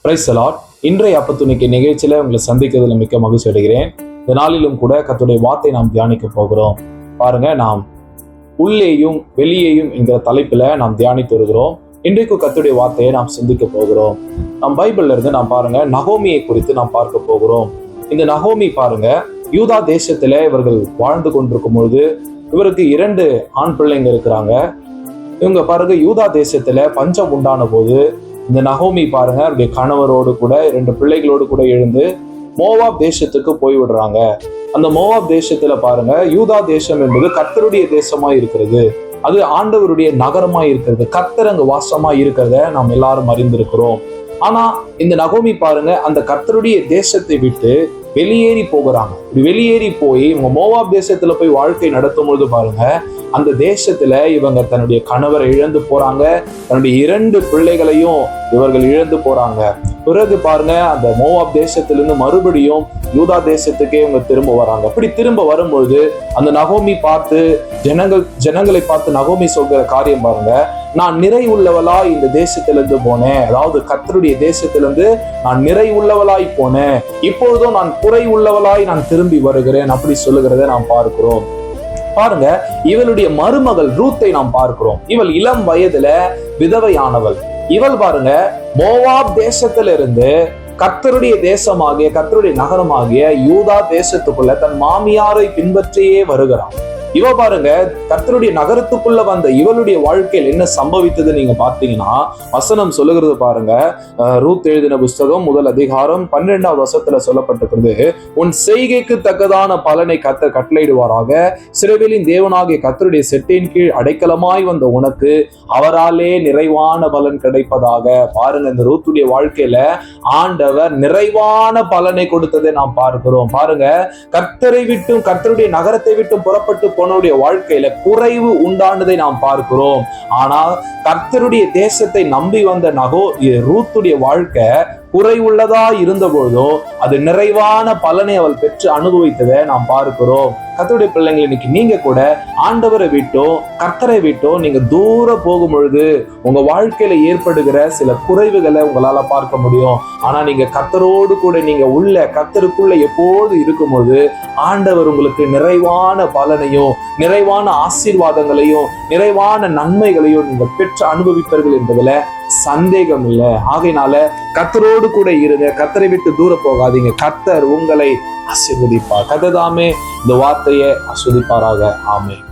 Praise the Lord. இன்றைய அப்பத்துணிக்கை நிகழ்ச்சியில உங்களை சந்திக்கிறதுல மிக்க மகிழ்ச்சி அடைகிறேன். இந்த நாளிலும் கூட கர்த்தருடைய வார்த்தை நாம் தியானிக்க போகிறோம். பாருங்க, நாம் உள்ளேயும் வெளியேயும் என்கிற தலைப்புல நாம் தியானித்து வருகிறோம். இன்றைக்கு கர்த்தருடைய வார்த்தையை நாம் சிந்திக்க போகிறோம். நம் பைபிள்ல இருந்து நாம் பாருங்க நகோமியை குறித்து நாம் பார்க்க போகிறோம். இந்த நகோமி பாருங்க, யூதா தேசத்துல இவர்கள் வாழ்ந்து கொண்டிருக்கும் பொழுது இவருக்கு 2 ஆண் பிள்ளைங்க இருக்கிறாங்க. இவங்க பாருங்க, யூதா தேசத்துல பஞ்சம் உண்டான போது இந்த நகோமி பாருங்க அவருடைய கணவரோடு கூட 2 பிள்ளைகளோடு கூட எழுந்து மோவாப் தேசத்துக்கு போய் விடுறாங்க. அந்த மோவாப் தேசத்துல பாருங்க, யூதா தேசம் என்பது கர்த்தருடைய தேசமா இருக்கிறது. அது ஆண்டவருடைய நகரமா இருக்கிறது. கர்த்தர் அங்கு வாசமா இருக்கிறத நாம் எல்லாரும் அறிந்திருக்கிறோம். ஆனா இந்த நகோமி பாருங்க, அந்த கர்த்தருடைய தேசத்தை விட்டு வெளியேறி போகிறாங்க. வெளியேறி போய் இவங்க மோவாப் தேசத்துல போய் வாழ்க்கை நடத்தும் பொழுது பாருங்க, அந்த தேசத்துல இவங்க தன்னுடைய கணவரை இழந்து போறாங்க. தன்னுடைய 2 பிள்ளைகளையும் இவர்கள் இழந்து போறாங்க. பிறகு பாருங்க, அந்த மோவாப் தேசத்திலிருந்து மறுபடியும் யூதா தேசத்துக்கே இவங்க திரும்ப வராங்க. அப்படி திரும்ப வரும்பொழுது அந்த நகோமி பார்த்து ஜனங்களை பார்த்து நகோமி சொல்கிற காரியம் பாருங்க, நான் நிறை உள்ளவளாய் இந்த தேசத்திலிருந்து போனேன். அதாவது கர்த்தருடைய தேசத்திலிருந்து நான் நிறை உள்ளவளாய் போனேன். இப்பொழுதும் நான் குறை உள்ளவளாய் நான் திரும்பி வருகிறேன். அப்படி சொல்லுகிறத நாம் பார்க்கிறோம். பாருங்க, இவளுடைய மருமகள் ரூத்தை நாம் பார்க்கிறோம். இவள் இளம் வயதுல விதவையானவள். இவள் பாருங்க, மோவாப் தேசத்திலிருந்து கர்த்தருடைய தேசமாகிய கர்த்தருடைய நகரமாகிய யூதா தேசத்துக்குள்ள தன் மாமியாரை பின்பற்றியே வருகிறான். இவ பாருங்க, கர்த்தருடைய நகரத்துக்குள்ள வந்த இவளுடைய வாழ்க்கையில் என்ன சம்பவித்தது நீங்க பார்த்தீங்கன்னா, வசனம் சொல்லுகிறது பாருங்க. ரூத் எழுதின புஸ்தகம் 1 அதிகாரம் 12வது வசனத்துல சொல்லப்பட்டிருக்கிறது, உன் செய்கைக்கு தக்கதான பலனை கர்த்தர் கட்டளையிடுவாராக. சிறைவேலின் தேவனாகிய கர்த்தருடைய செட்டின் கீழ் அடைக்கலமாய் வந்த உனக்கு அவராலே நிறைவான பலன் கிடைப்பதாக. பாருங்க, இந்த ரூத்துடைய வாழ்க்கையில ஆண்டவர் நிறைவான பலனை கொடுத்ததை நாம் பார்க்கிறோம். பாருங்க, கர்த்தரை விட்டும் கர்த்தருடைய நகரத்தை விட்டும் புறப்பட்டு போனவருடைய வாழ்க்கையில குறைவு உண்டானதை நாம் பார்க்கிறோம். ஆனால் கர்த்தருடைய தேசத்தை நம்பி வந்த ரூத்துடைய வாழ்க்கை குறைவுள்ளதா இருந்த பொழுதும் அது நிறைவான பலனை அவள் பெற்று அனுபவித்ததை நாம் பார்க்கிறோம். கர்த்தருடைய பிள்ளைங்களை, இன்னைக்கு நீங்க கூட ஆண்டவரை விட்டோ கர்த்தரை விட்டோ நீங்க தூரம் போகும் பொழுது உங்க வாழ்க்கையில ஏற்படுகிற சில குறைவுகளை உங்களால பார்க்க முடியும். ஆனா நீங்க கர்த்தரோடு கூட நீங்க உள்ள கர்த்தருக்குள்ள எப்போது இருக்கும்போது ஆண்டவர் உங்களுக்கு நிறைவான பலனையும் நிறைவான ஆசீர்வாதங்களையும் நிறைவான நன்மைகளையும் நீங்க பெற்று அனுபவிப்பீர்கள் என்பதுல சந்தேகம் இல்லை. ஆகையினால கர்த்தரோடு கூட இருங்க, கர்த்தரை விட்டு தூரம் போகாதீங்க. கர்த்தர் உங்களை ஆசீர்வதிப்பார். கர்த்தர் தாமே இந்த வார்த்தையை ஆசீர்வதிப்பாராக. ஆமென்.